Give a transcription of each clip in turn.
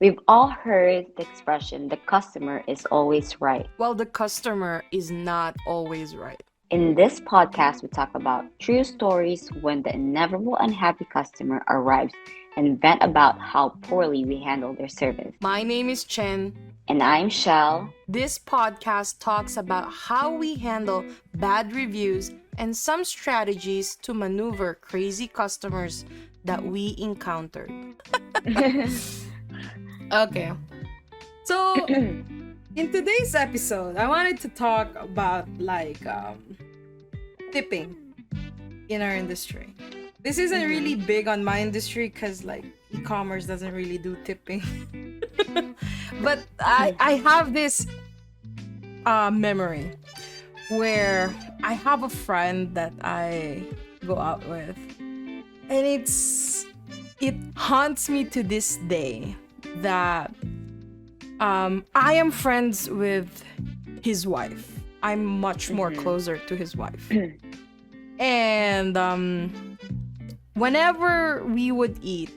We've all heard the expression, the customer is always right. Well, the customer is not always right. In this podcast, we talk about true stories when the inevitable unhappy customer arrives and vent about how poorly we handle their service. My name is Chen. And I'm Shell. This podcast talks about how we handle bad reviews and some strategies to maneuver crazy customers that we encountered. Okay. So, in today's episode, I wanted to talk about tipping in our industry. This isn't really big on my industry because e-commerce doesn't really do tipping. But I have this memory where I have a friend that I go out with, and it haunts me to this day that I am friends with his wife. I'm much more closer to his wife. And whenever we would eat,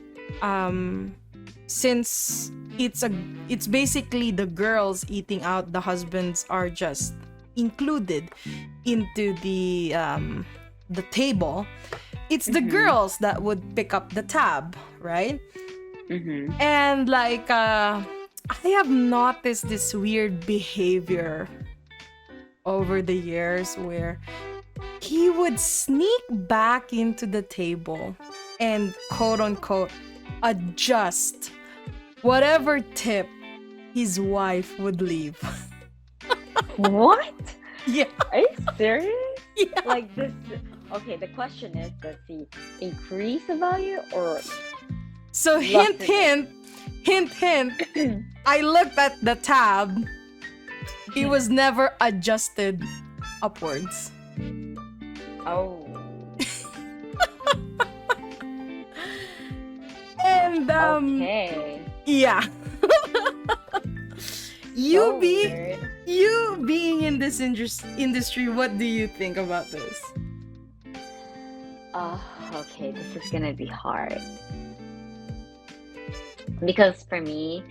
since it's basically the girls eating out, the husbands are just included into the table. It's the girls that would pick up the tab, right? And I have noticed this weird behavior over the years where he would sneak back into the table and quote unquote adjust whatever tip his wife would leave. What? Yeah. Are you serious? Yeah. Like this. Okay, the question is, does he increase the value or... So hint, hint. I looked at the tab. It was never adjusted upwards. Oh. And Okay. yeah. So weird. You being in this industry, what do you think about this? Okay, this is gonna be hard. Because for me,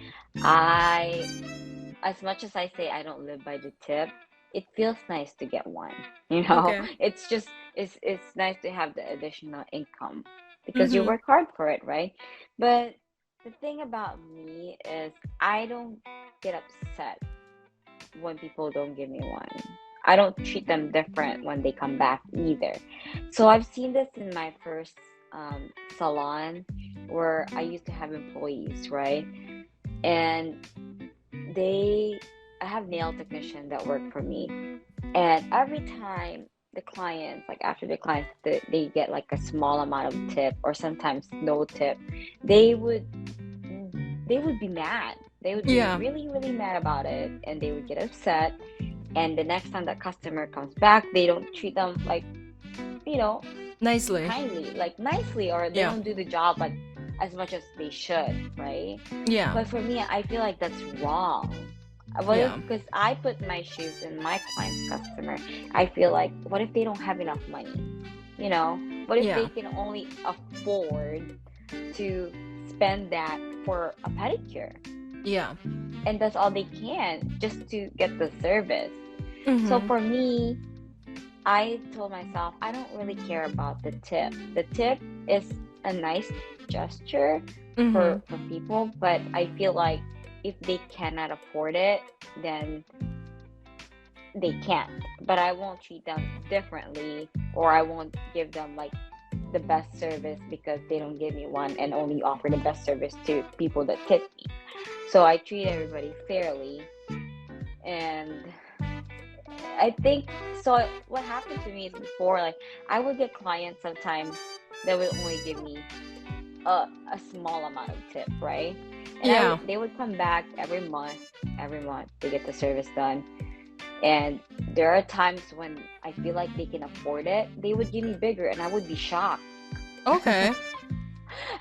as much as I say I don't live by the tip, it feels nice to get one. Okay. It's nice to have the additional income because you work hard for it, right? But the thing about me is I don't get upset when people don't give me one. I don't treat them different when they come back either. So I've seen this in my first salon where I used to have employees, right? And I have nail technician that work for me, and every time the clients, like after the clients, they get like a small amount of tip or sometimes no tip, they would be mad. They would be really, really mad about it, and they would get upset. And the next time that customer comes back, they don't treat them Nicely. nicely, or they don't do the job like as much as they should, right? Yeah. But for me, I feel like that's wrong. Because I put my shoes in my client's customer. I feel like, what if they don't have enough money? What if they can only afford to spend that for a pedicure? Yeah. And that's all they can just to get the service. So for me, I told myself, I don't really care about the tip. The tip is a nice gesture for people, but I feel like if they cannot afford it, then they can't. But I won't treat them differently, or I won't give them like the best service because they don't give me one, and only offer the best service to people that tip me. So I treat everybody fairly. And I think so. What happened to me is before, like I would get clients sometimes that would only give me a small amount of tip, right? And they would come back every month to get the service done. And there are times when I feel like they can afford it, they would give me bigger, and I would be shocked. Okay.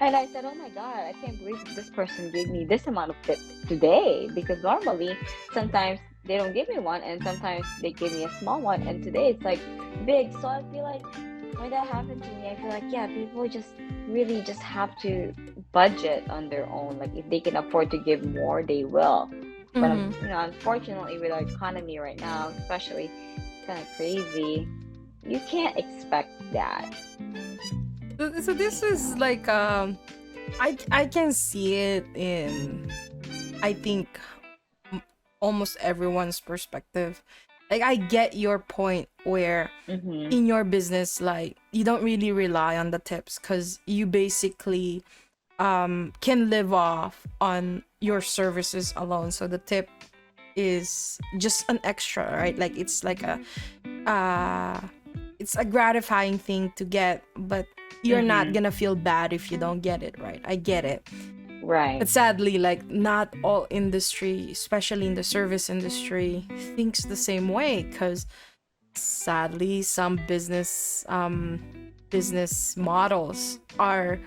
And I said, oh my God, I can't believe this person gave me this amount of tip today, because normally sometimes they don't give me one, and sometimes they give me a small one, and today it's like big. So I feel like when that happened to me, I feel like, yeah, people just really just have to budget on their own. Like if they can afford to give more, they will. But Mm-hmm. unfortunately, with our economy right now, especially, it's kind of crazy. You can't expect that. So this is like I can see it in, I think, almost everyone's perspective. Like I get your point where Mm-hmm. in your business, like you don't really rely on the tips because you basically can live off on your services alone. So the tip is just an extra, right? Like it's like a uh it's a gratifying thing to get, but you're not Mm-hmm. gonna feel bad if you don't get it, right? I get it. Right. But sadly, like not all industry, especially in the service industry, thinks the same way, because sadly some business models are,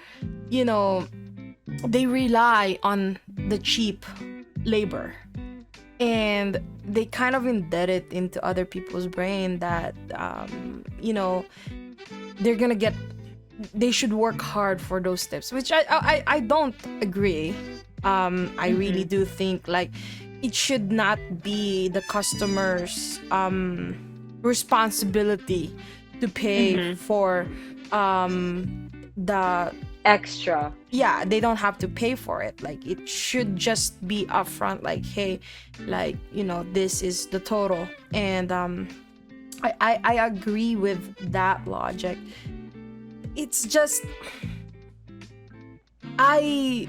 you know, they rely on the cheap labor, and they kind of embed it into other people's brain that you know, they're gonna get, they should work hard for those tips, which I don't agree. I really Mm-hmm. do think like it should not be the customer's responsibility to pay Mm-hmm. for the, Extra. yeah, they don't have to pay for it. Like it should just be upfront, like, hey, like, you know, this is the total. And I agree with that logic. It's just, I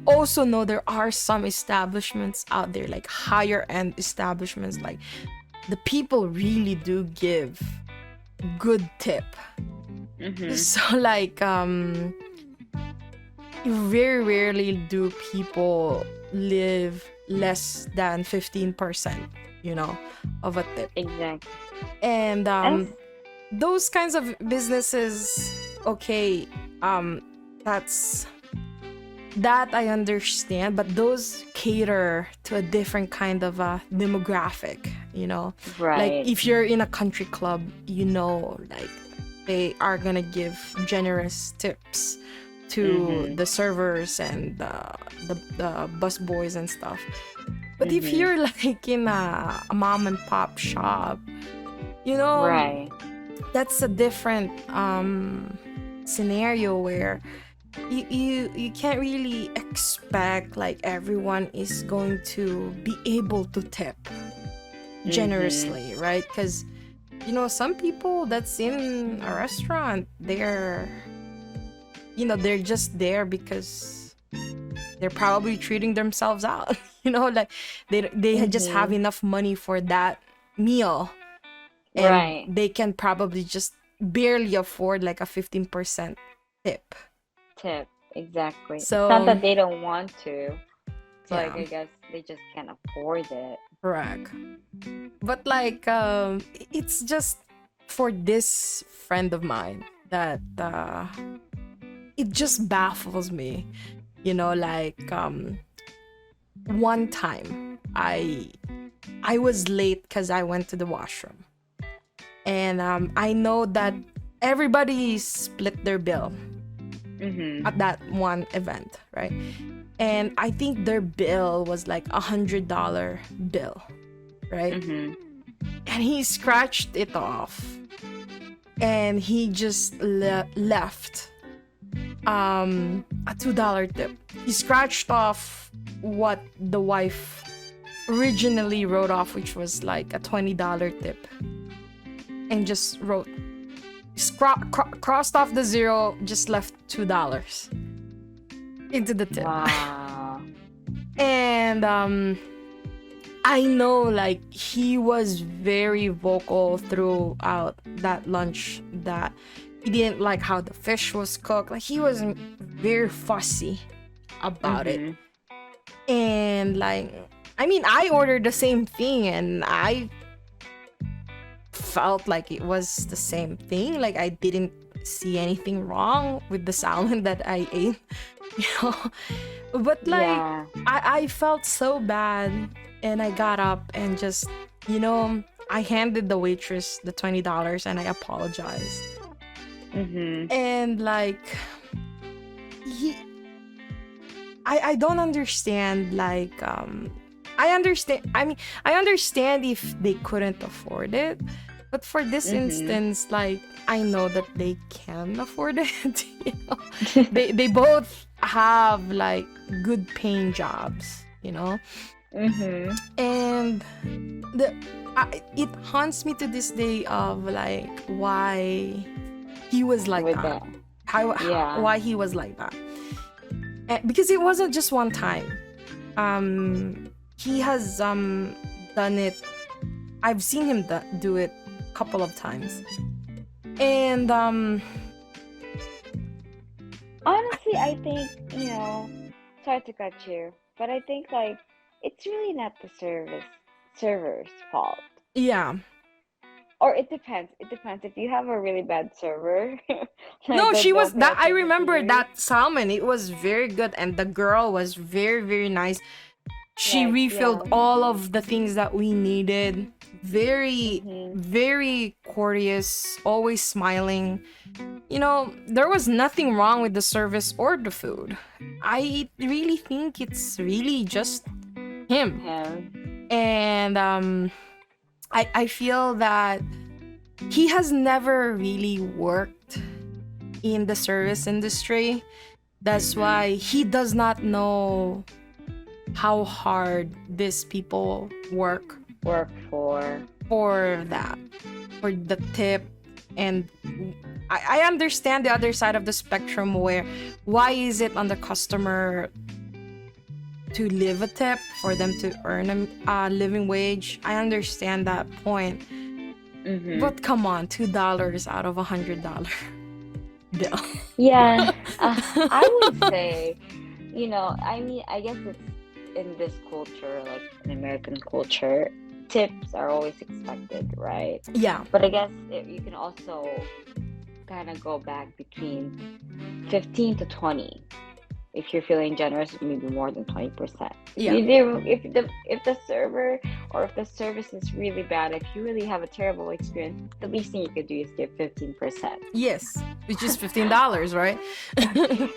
also know there are some establishments out there, like higher end establishments, like the people really do give good tip. Mm-hmm. So like very rarely do people live less than 15%, you know, of a tip. Exactly. And And those kinds of businesses, okay, that's, that I understand, but those cater to a different kind of a demographic, you know. Like right. if you're in a country club, you know, like they are gonna give generous tips to Mm-hmm. the servers and the bus boys and stuff. But if Mm-hmm. you're like in a mom and pop shop, you know, Right. that's a different scenario where you can't really expect like everyone is going to be able to tip Mm-hmm. generously, right? Because, you know, some people that's in a restaurant, they're, you know, they're just there because they're probably treating themselves out. You know, like they just have Mm-hmm. enough money for that meal, and Right. they can probably just barely afford like a 15% tip. Tip. Exactly. It's not So that they don't want to. It's like yeah, I guess they just can't afford it. correct. But like it's just for this friend of mine that it just baffles me, you know, like one time I was late because I went to the washroom, and I know that everybody split their bill Mm-hmm. at that one event, right? And I think their bill was like $100 bill, right? Mm-hmm. And he scratched it off, and he just left a $2 tip. He scratched off what the wife originally wrote off, which was like a $20 tip, and just wrote, crossed off the zero, just left $2 into the tip. Wow. And I know like he was very vocal throughout that lunch that he didn't like how the fish was cooked. Like he was very fussy about it. Mm-hmm. And like, I mean, I ordered the same thing and I felt like it was the same thing. Like I didn't see anything wrong with the salmon that I ate, you know. But like Yeah. I felt so bad, and I got up and just, you know, I handed the waitress the $20 and I apologized. Mm-hmm. And like he I don't understand, like, I understand, I mean, I understand if they couldn't afford it, but for this Mm-hmm. instance, like, I know that they can afford it. You know, they both have like good paying jobs, you know, Mm-hmm. and the it haunts me to this day of like why he was like With that, that. how Yeah. why he was like that. Because it wasn't just one time. He has done it. I've seen him do it a couple of times, and Honestly, I think, sorry to cut you, but I think like it's really not the server's fault. yeah. Or it depends. It depends. If you have a really bad server, like No, that she was don't pay that. I attention to remember you. that salmon. It was very good, and the girl was very, very nice. She Like, refilled yeah. all of the things that we needed. Very, Mm-hmm. very courteous, always smiling. You know, there was nothing wrong with the service or the food. I really think it's really just him. Him. And I feel that he has never really worked in the service industry. That's Mm-hmm. why he does not know how hard these people work Work for. for that, for the tip. And I understand the other side of the spectrum where why is it on the customer to leave a tip for them to earn a living wage? I understand that point. Mm-hmm. But come on, $2 out of $100 bill. Yeah. I would say, I mean, I guess it's in this culture, like in American culture, tips are always expected, right? Yeah. But I guess you can also kind of go back between 15 to 20 if you're feeling generous, maybe more than 20%. Yeah. If the server or if the service is really bad, if you really have a terrible experience, the least thing you could do is give 15%. Yes, which is $15, right?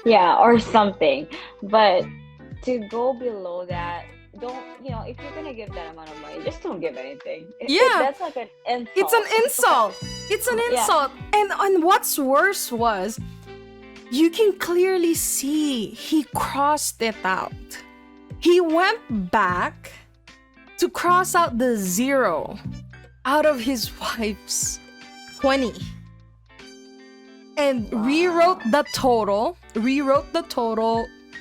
Yeah, or something. But to go below that, don't, if you're gonna give that amount of money, just don't give anything. Yeah, That's like an it's an insult. insult. It's an Yeah. insult. And what's worse was you can clearly see he crossed it out. He went back to cross out the 0 out of his wife's 20 and Wow. rewrote the total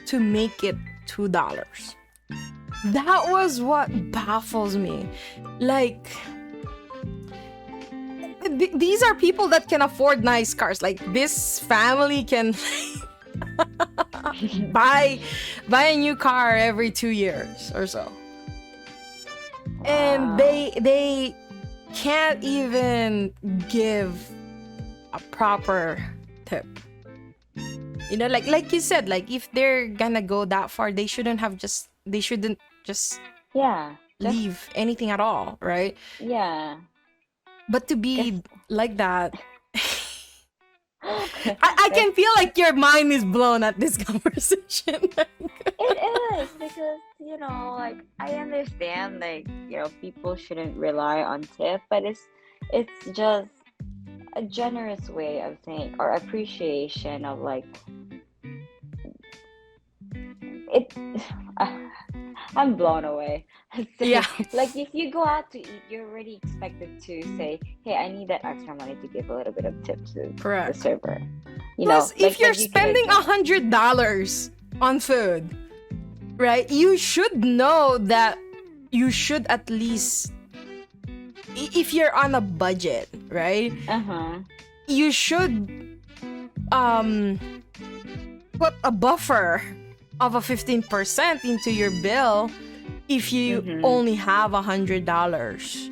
to make it $2. That was what baffles me. Like, these are people that can afford nice cars. Like, this family can buy a new car every 2 years or so. And Wow. they can't even give a proper tip. You know, like you said, like if they're gonna go that far, they shouldn't just Yeah. leave anything at all, right? Yeah. But to Guess. be like that, I can feel like your mind is blown at this conversation. It is because like I understand like people shouldn't rely on tip, but it's just a generous way of saying or appreciation of like it. I'm blown away. Yeah. Like if you go out to eat, you're already expected to say, "Hey, I need that extra money to give a little bit of tip to the Correct. server." Plus, if you're you can spending adjust. $100 on food, right? You should know that you should at least, if you're on a budget, right? You should put a buffer of a 15% into your bill if you only have $100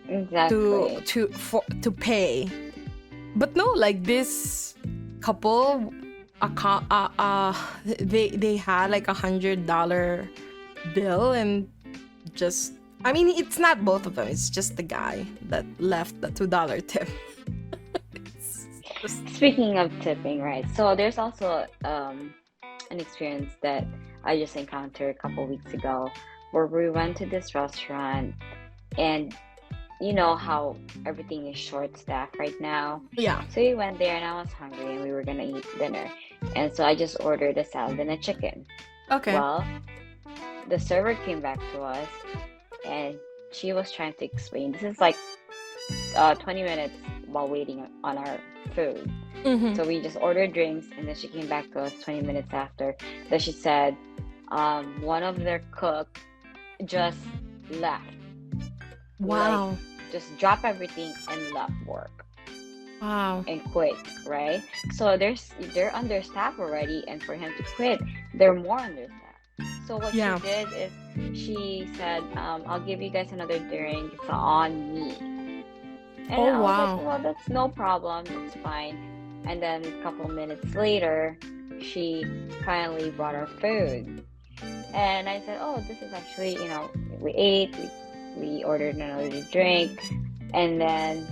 Exactly. to pay. But no, like this couple, they had like $100 bill and just, I mean, it's not both of them, it's just the guy that left the $2 tip. Speaking of tipping, right? So there's also an experience that I just encountered a couple weeks ago, where we went to this restaurant, and you know how everything is short staffed right now. Yeah. So we went there and I was hungry and we were gonna eat dinner. And so I just ordered a salad and a chicken. Okay. Well, the server came back to us and she was trying to explain. This is like 20 minutes while waiting on our food. Mm-hmm. So we just ordered drinks and then she came back to us 20 minutes after. Then she said one of their cook just left. Wow. Like, just drop everything and left work. Wow. And quit, right? So they're understaffed already, and for him to quit, they're more understaffed. So what she did is she said, I'll give you guys another drink. It's on me. And I was like, well, that's no problem. It's fine. And then a couple minutes later, she finally brought our food. And I said, oh, this is actually, we ate, we ordered another drink. And then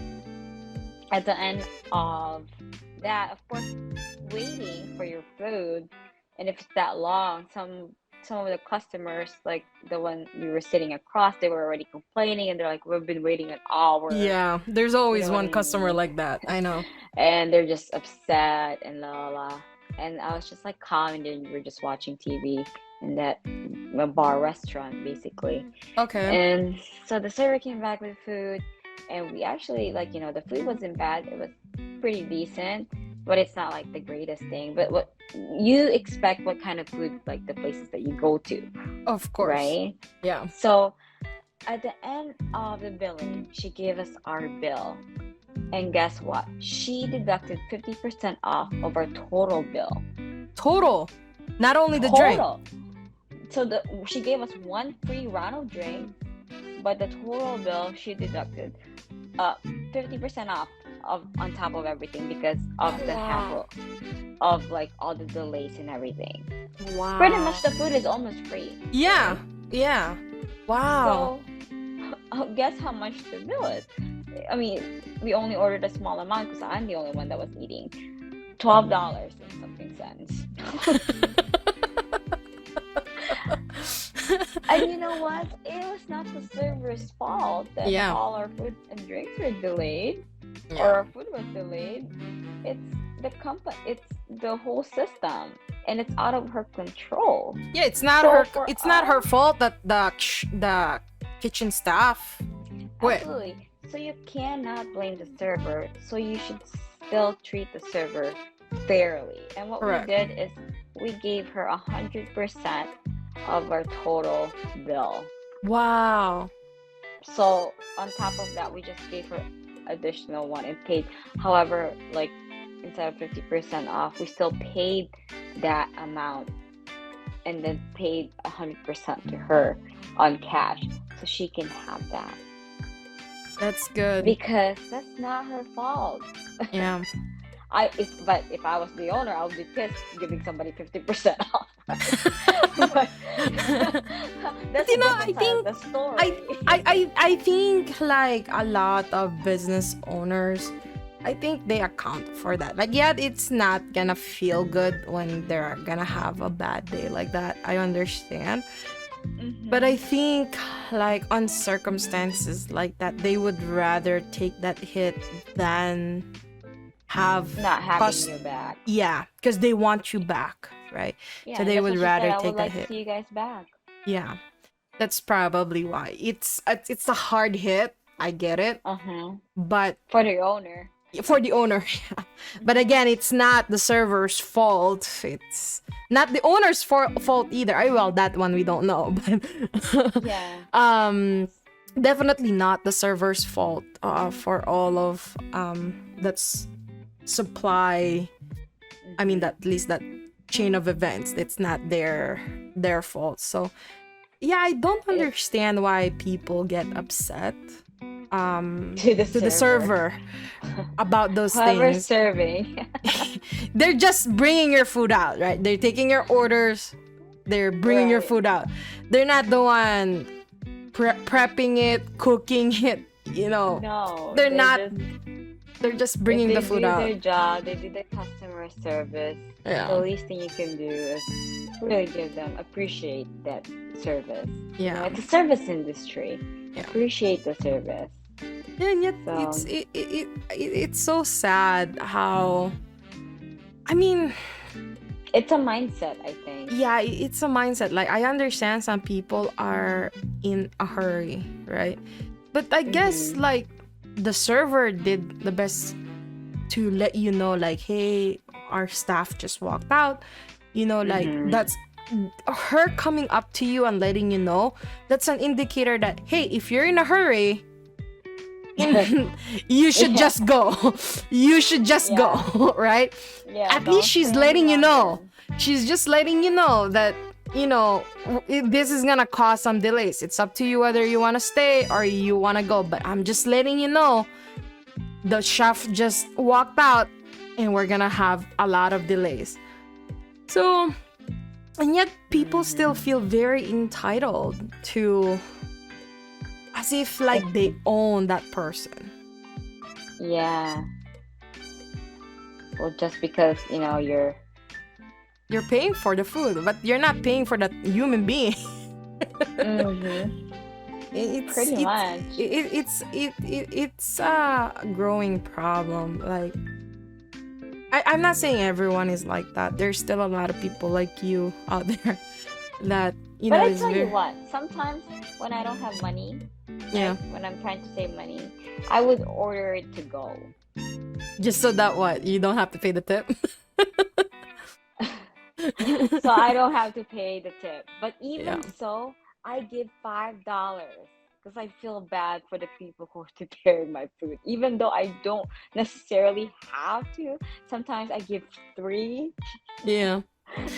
at the end of that, of course, waiting for your food, and if it's that long, some of the customers, like the one we were sitting across, they were already complaining, and they're like, we've been waiting an hour. Yeah, there's always one customer like that. I know. And they're just upset and la la. And I was just like calm, and then we were just watching TV in that bar restaurant, basically. Okay. And so the server came back with food, and we actually, like, the food wasn't bad. It was pretty decent, but it's not like the greatest thing. But what you expect, what kind of food, like the places that you go to, of course, right? Yeah. So at the end of the billing, she gave us our bill, and guess what? She deducted 50% off of our total bill. Total, not only the drink. So she gave us one free round of drinks, but the total bill she deducted 50% off on top of everything, because of the hassle of like all the delays and everything. Wow. Pretty much the food is almost free. Yeah. Yeah. Wow. So guess how much the bill is? I mean, we only ordered a small amount because I'm the only one that was eating. $12 and something cents. And you know what? It was not the server's fault that all our food and drinks were delayed, or our food was delayed. It's the company. It's the whole system, and it's out of her control. Yeah, it's not not her fault that the kitchen staff quit. Absolutely. So you cannot blame the server. So you should still treat the server fairly. And what we did is we gave her 100% of our total bill. Wow. So on top of that, we just gave her additional one and paid. However, like instead of 50% off, we still paid that amount and then paid 100% to her on cash, so she can have that. That's good. Because that's not her fault. Yeah. If I was the owner, I would be pissed giving somebody 50% off. But that's I think the story. I think like a lot of business owners, I think they account for that. Like, yeah, it's not gonna feel good when they're gonna have a bad day like that. I understand. Mm-hmm. But I think like on circumstances like that, they would rather take that hit than have not having you back. Yeah, because they want you back, right? Yeah, so they would rather take a hit. I would like to see you guys back. Yeah, that's probably why. It's a hard hit. I get it. But for the owner. For the owner, yeah. But again, it's not the server's fault. It's not the owner's fault either. Well, that one we don't know. But yeah. Definitely not the server's fault. For all of that's supply. I mean, that at least that chain of events. It's not their fault. So, yeah, I don't understand why people get upset. To the server about those things. Serving. They're just bringing your food out, right? They're taking your orders. They're bringing your food out. They're not the one prepping it, cooking it. No, they're not. They're just If bringing they the food do out. their job, they do their customer service, the Yeah. least thing you can do is really give them, appreciate that service. You know, Yeah. it's a service industry. Yeah. Appreciate the service. And yet So it's so sad how, I mean, it's a mindset, I think. yeah, it's a mindset. Like, I understand some people are in a hurry, right? But I guess like the server did the best to let you know, like, hey, our staff just walked out. You know, like, that's her coming up to you and letting you know. That's an indicator that, hey, if you're in a hurry, you should just go. You should just go, right? Yeah, At don't least she's stay letting you know. longer. She's just letting you know that, you know, this is gonna cause some delays. It's up to you whether you want to stay or you want to go. But I'm just letting you know, the chef just walked out and we're gonna have a lot of delays. So, and yet people still feel very entitled to, as if like they own that person. Yeah. Well, just because, you know, you're paying for the food, but you're not paying for that human being. It's pretty much. It's a growing problem. Like, I'm not saying everyone is like that. There's still a lot of people like you out there that, you But know, I is tell you very, what, sometimes when I don't have money, yeah, like when I'm trying to save money, I would order it to go. just so that what, you don't have to pay the tip. So I don't have to pay the tip. But even Yeah. so, I give $5 because I feel bad for the people who are preparing my food. Even though I don't necessarily have to, sometimes I give 3. Yeah.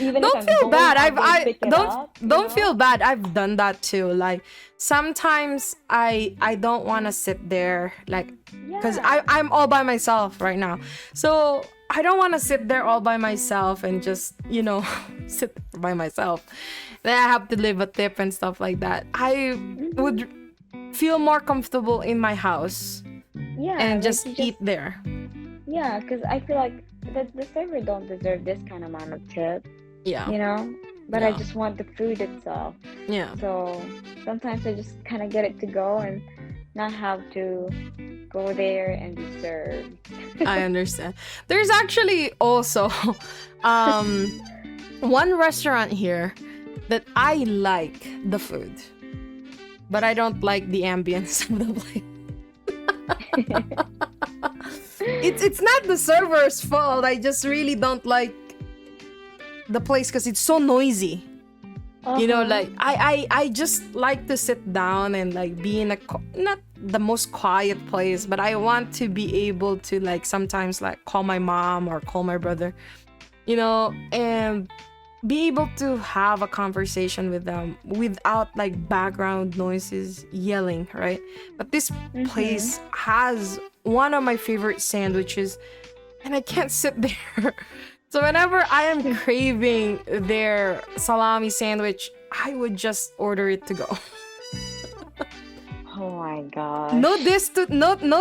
Even Don't if I'm feel going, bad. I'll go I pick it don't up, you don't know? feel bad. I've done that too. Like, sometimes I don't want to sit there, like, because Yeah. I'm all by myself right now. So I don't want to sit there all by myself and just, you know, sit by myself. Then I have to leave a tip and stuff like that. I would feel more comfortable in my house Yeah, and like just you eat there. yeah, because I feel like the server don't deserve this kind of amount of tip, Yeah. you know? But I Yeah. just want the food itself. Yeah. So sometimes I just kind of get it to go and not have to go there and be served. I understand. There's actually also one restaurant here that I like the food, but I don't like the ambience of the place. It's not the server's fault. I just really don't like the place because it's so noisy. You know, like I just like to sit down and like be in a not the most quiet place, but I want to be able to like sometimes like call my mom or call my brother, you know, and be able to have a conversation with them without like background noises yelling, right? But this place has one of my favorite sandwiches and I can't sit there. So whenever I am craving their salami sandwich, I would just order it to go. Oh my gosh. No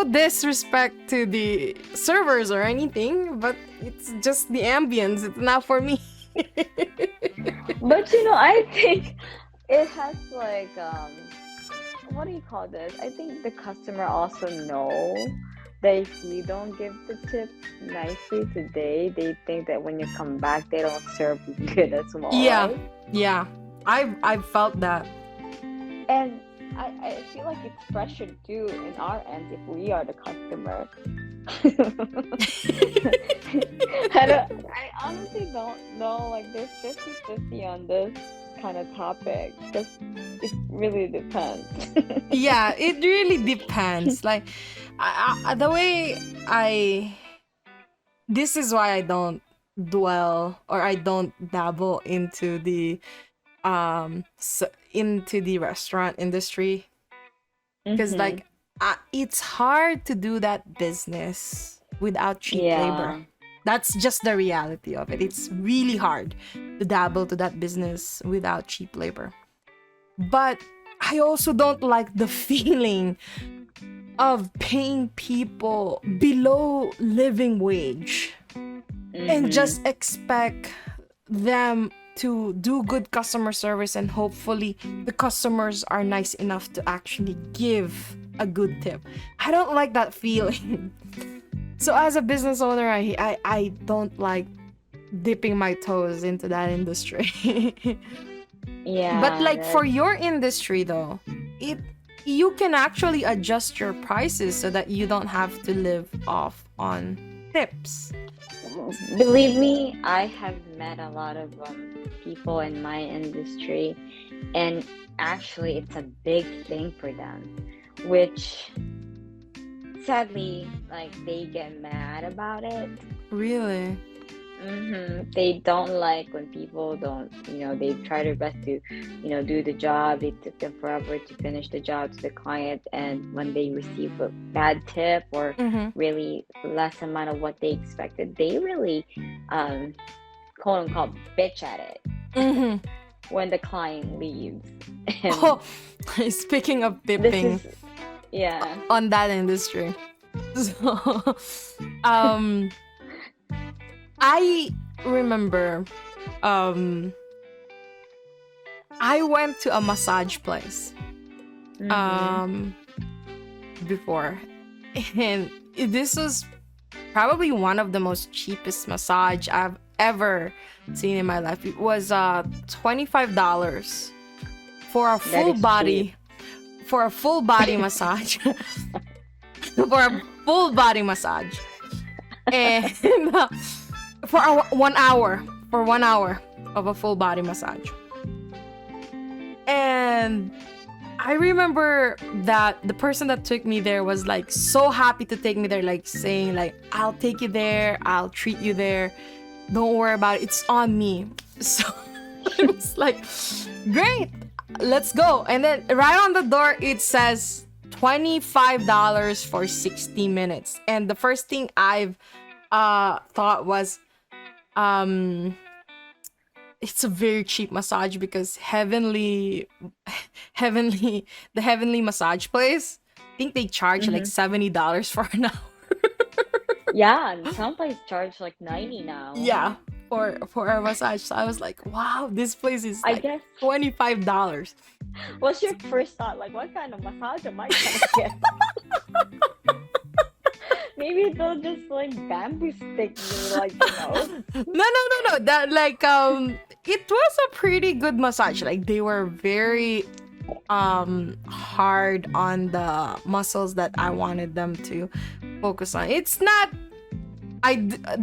disrespect to the servers or anything, but it's just the ambience. It's not for me. But you know, I think it has like what do you call this? I think the customer also know that if you don't give the tip nicely today, they think that when you come back, they don't serve you good as well. Yeah, right? yeah. I've felt that. And I feel like it's pressure too in our end if we are the customer. I honestly don't know, like there's 50-50 on this kind of topic because it really depends. Yeah, it really depends. Like, the way this is why I don't dwell or I don't dabble into the into the restaurant industry because like it's hard to do that business without cheap labor. That's just the reality of it. It's really hard to dabble to that business without cheap labor. But I also don't like the feeling of paying people below living wage and just expect them to do good customer service, and hopefully the customers are nice enough to actually give a good tip. I don't like that feeling. So as a business owner, I don't like dipping my toes into that industry. Yeah. But like for your industry though, you can actually adjust your prices so that you don't have to live off on tips. Believe me, I have met a lot of people in my industry, and actually, it's a big thing for them, which sadly, like, they get mad about it. Really? They don't like when people don't, they try their best to, do the job. It took them forever to finish the job to the client, and when they receive a bad tip or really less amount of what they expected, they really, quote unquote, bitch at it when the client leaves. And speaking of tipping, yeah, on that industry, so I remember I went to a massage place before, and this was probably one of the most cheapest massage I've ever seen in my life. It was $25 for a full body massage. For a full body massage. And for 1 hour of a full body massage. And I remember that the person that took me there was like so happy to take me there, like saying like, I'll take you there, I'll treat you there, don't worry about it, it's on me. So it was like, great, let's go. And then right on the door it says $25 for 60 minutes. And the first thing I've thought was, it's a very cheap massage, because the heavenly massage place, I think they charge like $70 for an hour. Yeah, and some places charge like 90 now. Yeah, for a massage. So I was like, wow, this place is I like guess. $25. What's your first thought? Like, what kind of massage am I gonna get? Maybe they'll just like bamboo stick me, like, No. That like it was a pretty good massage. Like they were very hard on the muscles that I wanted them to focus on. It's not,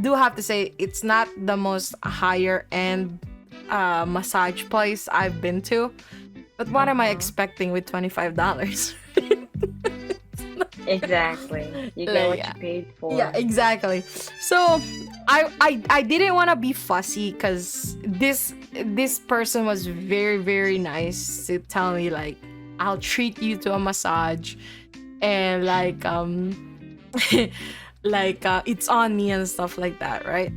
do have to say, it's not the most higher end massage place I've been to. But what am I expecting with $25? Exactly. You get what you paid for. Yeah, exactly. So I didn't want to be fussy, because this person was very, very nice to tell me like, I'll treat you to a massage, and like it's on me and stuff like that, right?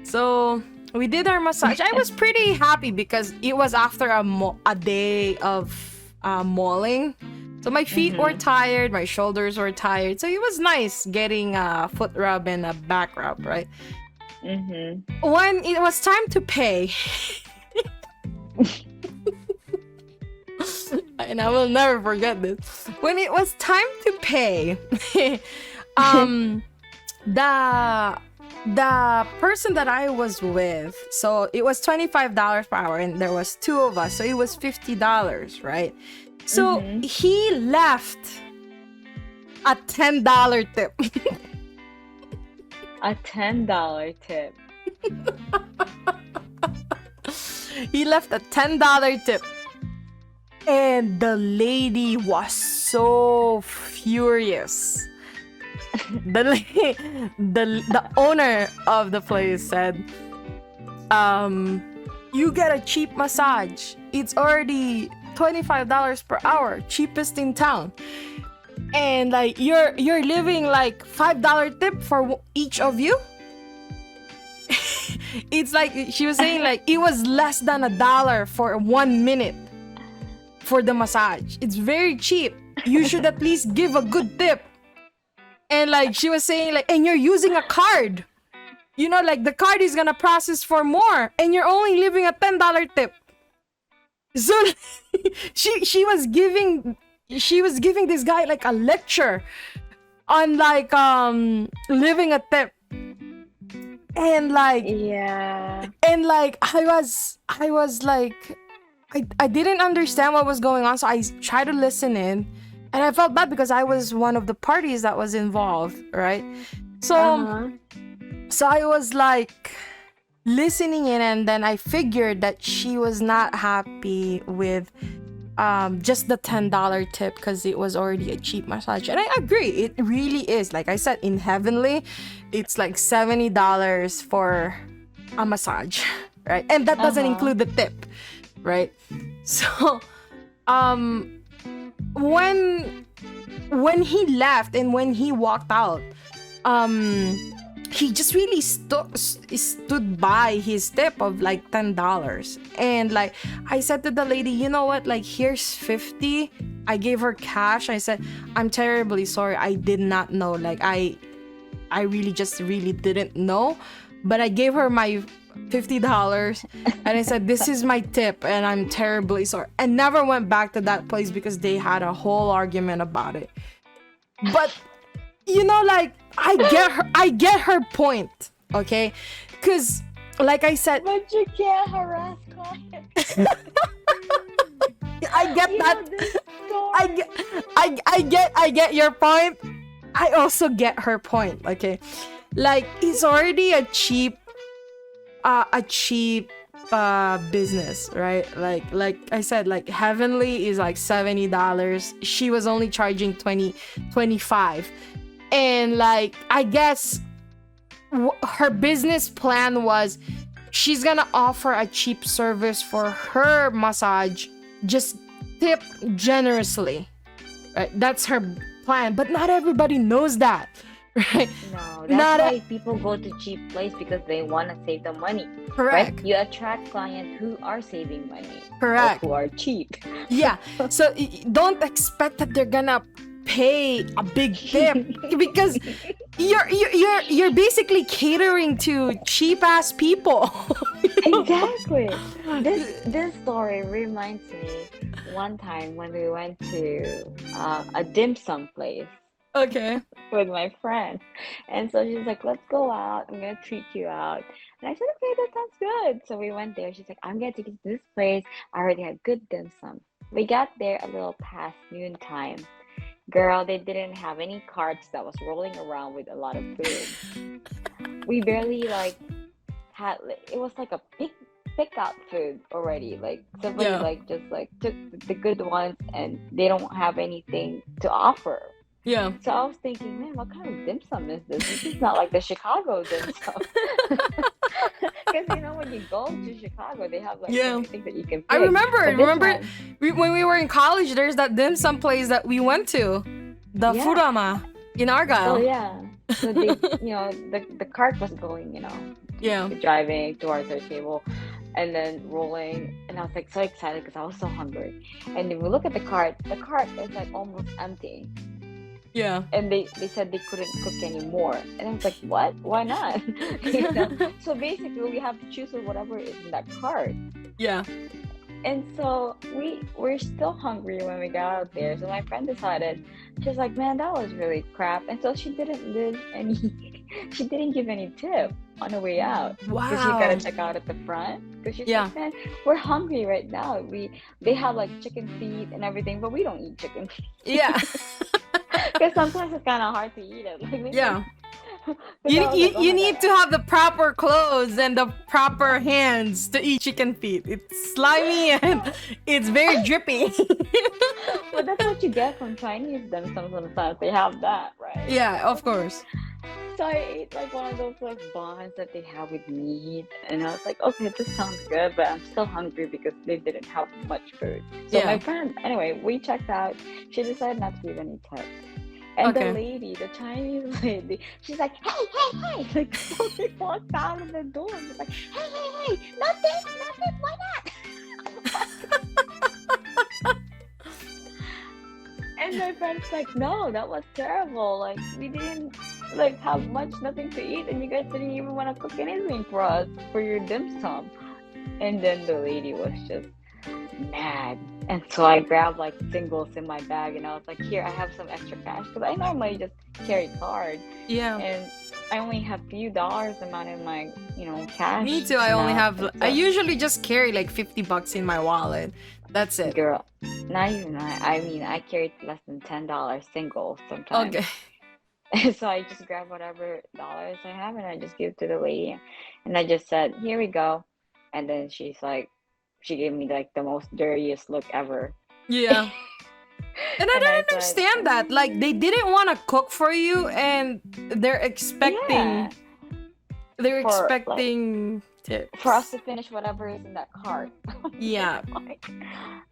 So we did our massage. I was pretty happy because it was after a day of mauling. So my feet were tired, my shoulders were tired. So it was nice getting a foot rub and a back rub, right? When it was time to pay, and I will never forget this. When it was time to pay, the person that I was with, so it was $25 per hour, and there was two of us, so it was $50, right? So he left a $10 tip. A $10 tip. He left a $10 tip. And the lady was so furious. The owner of the place said, you get a cheap massage. It's already $25 per hour, cheapest in town. And like you're leaving like $5 tip for each of you. It's like she was saying like it was less than $1 for 1 minute for the massage. It's very cheap. you should at least give a good tip. And like she was saying, like, and you're using a card. You know, like the card is gonna process for more, and you're only leaving a $10 tip. So she was giving this guy like a lecture on like leaving a tip. And like Yeah. and like I was like I didn't understand what was going on, so I tried to listen in, and I felt bad because I was one of the parties that was involved, right? So so I was like listening in, and then I figured that she was not happy with just the $10 tip because it was already a cheap massage. And I agree, it really is. Like I said, in Heavenly, it's like $70 for a massage, right? And that doesn't include the tip, right? So when he left and when he walked out, he just really stood by his tip of like $10. And like I said to the lady, you know what, like here's 50. I gave her cash. I said, I'm terribly sorry, I did not know, like I really didn't know, but I gave her my $50 and I said, this is my tip and I'm terribly sorry, and never went back to that place because they had a whole argument about it. But you know, like I get her point, okay? Because like I said, But you can't harass clients. I get that. I get your point. I also get her point, okay? Like it's already a cheap business, right? Like I said, like Heavenly is like $70. She was only charging 25. And like I guess her business plan was she's gonna offer a cheap service for her massage, just tip generously, right? That's her plan, but not everybody knows that, right? No, that's why people go to cheap place, because they want to save the money. Correct. Right? You attract clients who are saving money. Correct. Or who are cheap. Yeah. So don't expect that they're gonna pay a big tip because you're basically catering to cheap ass people. Exactly. This story reminds me one time when we went to a dim sum place. Okay. With my friend, and so she's like, let's go out, I'm gonna treat you out. And I said, okay, that sounds good. So we went there. She's like, I'm gonna take you to this place, I already had good dim sum. We got there a little past noon time. Girl, they didn't have any carts that was rolling around with a lot of food. We barely like had, it was like a pick out food already. Like somebody like just like took the good ones and they don't have anything to offer. Yeah. So I was thinking, man, what kind of dim sum is this? This is not like the Chicago dim sum. Because you know when you go to Chicago, they have like so many things that you can pick. I remember One, when we were in college, there's that dim sum place that we went to, the Furama in Argyle. Oh yeah. So they, you know, the cart was going, you know, driving towards our table and then rolling, and I was like so excited because I was so hungry. And then we look at the cart is like almost empty. Yeah. And they said they couldn't cook anymore. And I was like, what? Why not? You know? So basically we have to choose whatever is in that cart. Yeah. And so we're still hungry when we got out there. So my friend decided, she's like, man, that was really crap. And so she didn't give any tip on the way out. Wow. Because she got to check out at the front. Because she's like, man, we're hungry right now. They have like chicken feet and everything, but we don't eat chicken feet. Yeah. Because sometimes it's kind of hard to eat it. Like, yeah. You need to have the proper clothes and the proper hands to eat chicken feet. It's slimy and it's very drippy. But that's what you get from Chinese dim sum sometimes. They have that, right? Yeah, of course. So I ate like one of those like buns that they have with meat, and I was like, okay, this sounds good, but I'm still hungry because they didn't have much food. So my friend, anyway, we checked out. She decided not to give any tips. And the lady, the Chinese lady, she's like, hey, like so we walked out of the door and was like, hey, nothing, why not? And my friend's like, no, that was terrible. Like, we didn't like have nothing to eat, and you guys didn't even want to cook anything for us for your dim sum. And then the lady was just mad. And so I grabbed like singles in my bag, and I was like, here, I have some extra cash, because I normally just carry card. Yeah. And I only have few dollars amount in my, cash. Me too. I only amount. have. I usually just carry like $50 in my wallet. That's it. Girl, not even that. I mean, I carried less than $10 single sometimes. Okay. So I just grabbed whatever dollars I have, and I just give it to the lady, and I just said, here we go. And then she's like, she gave me like the most dirtiest look ever. Yeah. And I And don't I said, understand that. Like, they didn't want to cook for you, and they're expecting yeah, they're for like expecting tips. for us to finish whatever is in that cart. Yeah.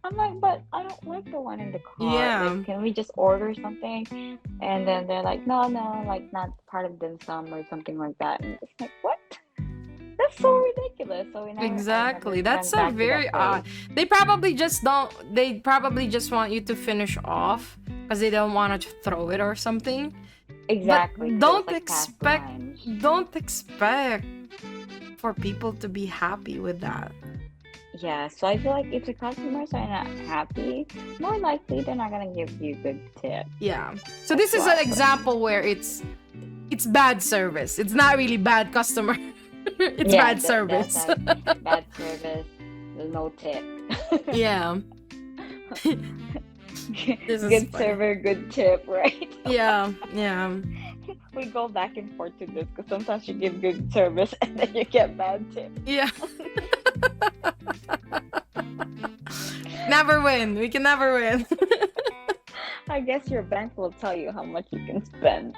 I'm like, but I don't like the one in the cart. Yeah. Like, can we just order something? And then they're like, no, like not part of dim sum or something like that. And it's like, what? That's so ridiculous. So Exactly. That's so went back to very that odd. place. They probably just don't. They probably just want you to finish off because they don't want to throw it or something. Exactly. But 'cause don't it's like past expect. lunch. Don't expect for people to be happy with that. Yeah, so I feel like if the customers are not happy, more likely they're not gonna give you good tip. Yeah. So this is an example where it's bad service. It's not really bad customer. It's Yeah, bad service. That's like bad service. There's no tip. Yeah. This is Good funny. server, good tip, right? Yeah. Yeah. We go back and forth to this because sometimes you give good service and then you get bad tip. Yeah. Never win. We can never win. I guess your bank will tell you how much you can spend.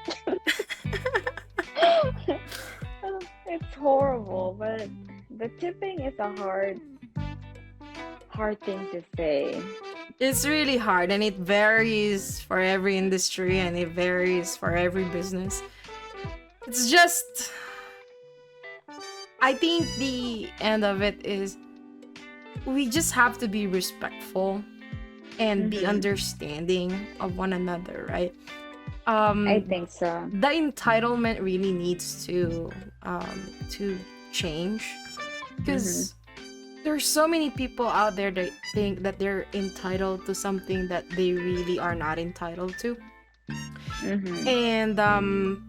It's horrible, but the tipping is a hard thing to say. It's really hard, and it varies for every industry, and it varies for every business. It's just, I think the end of it is we just have to be respectful and be understanding of one another, right? I think so. The entitlement really needs to change, because there's so many people out there that think that they're entitled to something that they really are not entitled to. And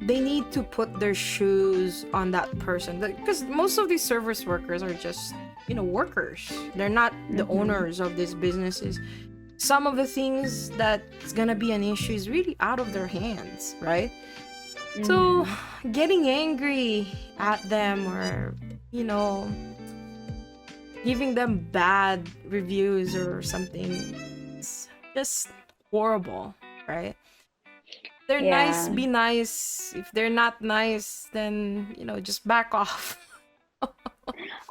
they need to put their shoes on that person, because most of these service workers are just workers. They're not the owners of these businesses. Some of the things that's gonna be an issue is really out of their hands, right? So getting angry at them, or giving them bad reviews or something, it's just horrible, right? They're nice, be nice. If they're not nice, then just back off.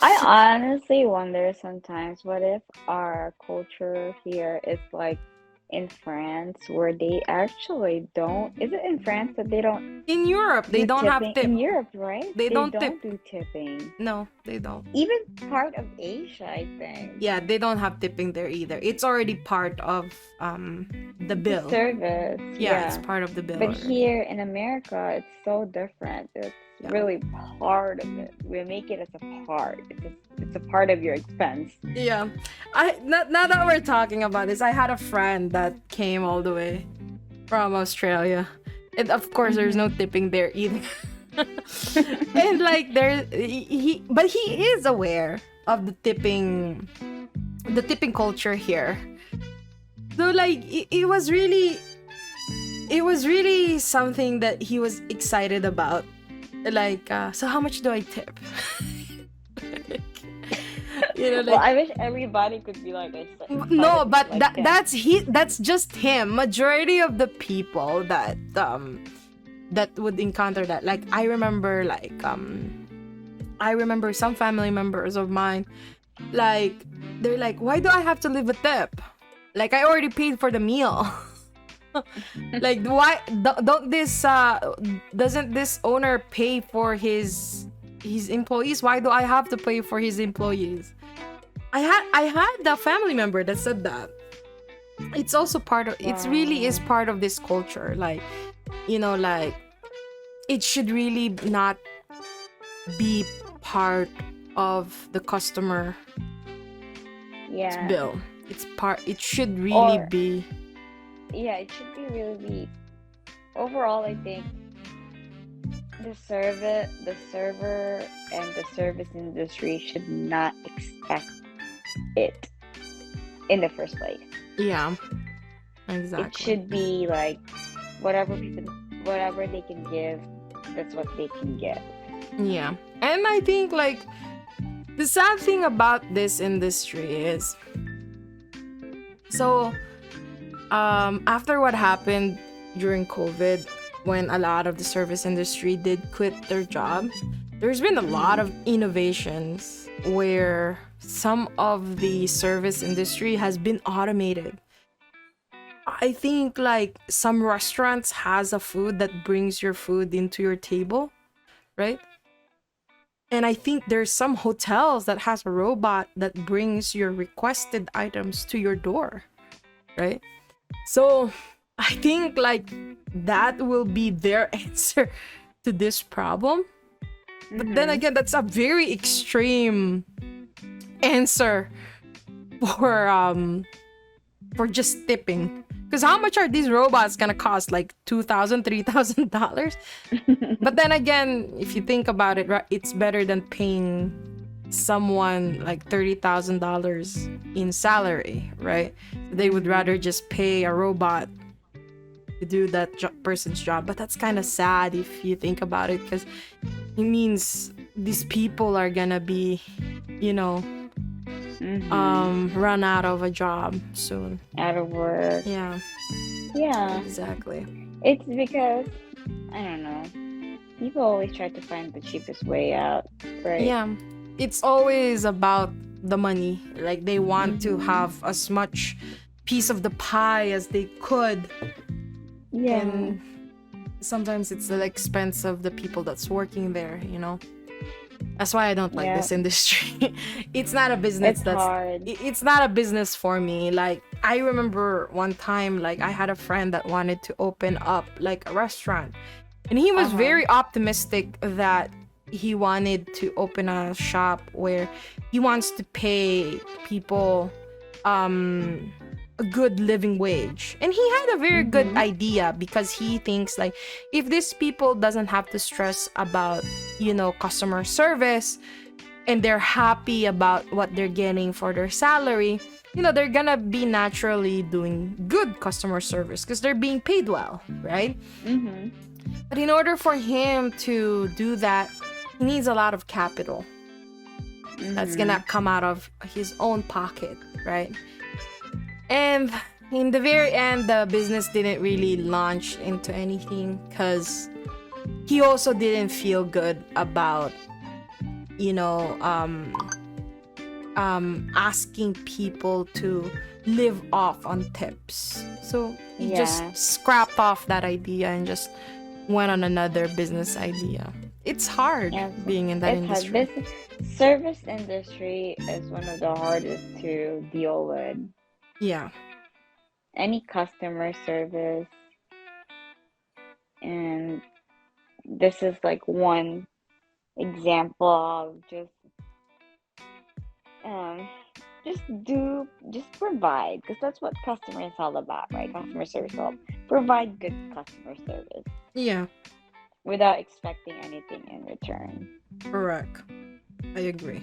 I honestly wonder sometimes, what if our culture here is like in France, where they actually don't. Is it in France that they don't In Europe, they do don't have tipping? tip. In Europe, right? They don't tip. do tipping. No, they don't. Even part of Asia, I think. Yeah, they don't have tipping there either. It's already part of the bill. Service. Yeah, it's part of the bill. But already. here in America, it's so different. It's really part of it. We make it as a part. It's a part of your expense. Yeah, now that we're talking about this, I had a friend that came all the way from Australia, and of course there's no tipping there either. And like but he is aware of the tipping culture here. So like it was really something that he was excited about. Like, so how much do I tip? Well, I wish everybody could be like this. No, but that's just him. Majority of the people that would encounter that, like I remember some family members of mine, like they're like, why do I have to leave a tip? Like, I already paid for the meal. Like, why doesn't this owner pay for his employees? Why do I have to pay for his employees? I had a family member that said that. it's also part of, it's really is Wow. part of this culture. Like, like it should really not be part of the customer's Yeah. bill. It should really Or be. yeah, it should be really overall, I think the server and the service industry should not expect it in the first place. Yeah, It exactly. should be like whatever they can give, that's what they can give. Yeah. And I think like the sad thing about this industry is, so after what happened during COVID, when a lot of the service industry did quit their job, there's been a lot Mm-hmm. of innovations where some of the service industry has been automated. I think like some restaurants has a food that brings your food into your table, right? And I think there's some hotels that has a robot that brings your requested items to your door, right? So I think like that will be their answer to this problem. But then Mm-hmm. again, that's a very extreme answer for just tipping. Because how much are these robots gonna cost? Like $2,000, $3,000? But then again, if you think about it, right, it's better than paying someone like $30,000 in salary, right? They would Mm-hmm. rather just pay a robot to do that person's job. But that's kind of sad if you think about it, because it means these people are gonna be, you know, Mm-hmm. run out of a job soon. Out of work. Yeah, Yeah. exactly. It's because I don't know. People always try to find the cheapest way out, right? Yeah, it's always about the money. Like they want to Mm-hmm. have as much piece of the pie as they could, Yeah. and sometimes it's the expense of the people that's working there. That's why I don't like Yeah. this industry. It's not a business It's hard. it's not a business for me. Like I remember one time, like I had a friend that wanted to open up like a restaurant, and he was Uh-huh. very optimistic that he wanted to open a shop where he wants to pay people a good living wage. And he had a very good Mm-hmm. idea, because he thinks like if these people doesn't have to stress about customer service, and they're happy about what they're getting for their salary, they're gonna be naturally doing good customer service because they're being paid well, right? Mm-hmm. But in order for him to do that, he needs a lot of capital that's Mm-hmm. gonna come out of his own pocket, right? And in the very end, the business didn't really launch into anything because he also didn't feel good about, you know, asking people to live off on tips. So he just Yeah. scrapped off that idea and just went on another business idea. It's hard Yeah. being in that It's hard. industry. This service industry is one of the hardest to deal with. Yeah. Any customer service, and this is like one example of um just provide, because that's what customer is all about, right? Customer service is all provide good customer service Yeah. without expecting anything in return. Correct. I agree.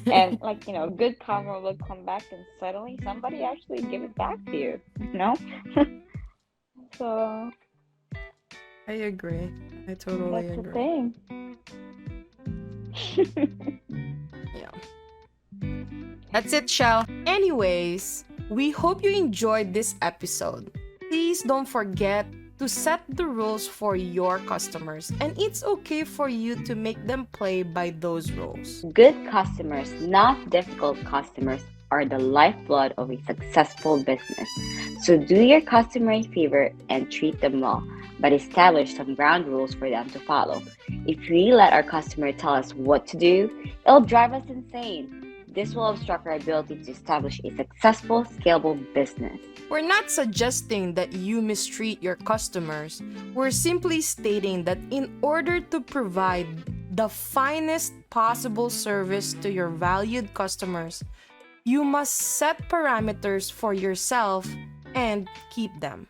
And like, good karma will come back and suddenly somebody actually give it back to you, you know? So I agree. I totally that's the agree. thing. Yeah. That's it, Shell. Anyways, we hope you enjoyed this episode. Please don't forget to set the rules for your customers, and it's okay for you to make them play by those rules. Good customers, not difficult customers, are the lifeblood of a successful business. So do your customer a favor and treat them well, but establish some ground rules for them to follow. If we let our customer tell us what to do, it'll drive us insane. This will obstruct our ability to establish a successful, scalable business. We're not suggesting that you mistreat your customers. We're simply stating that in order to provide the finest possible service to your valued customers, you must set parameters for yourself and keep them.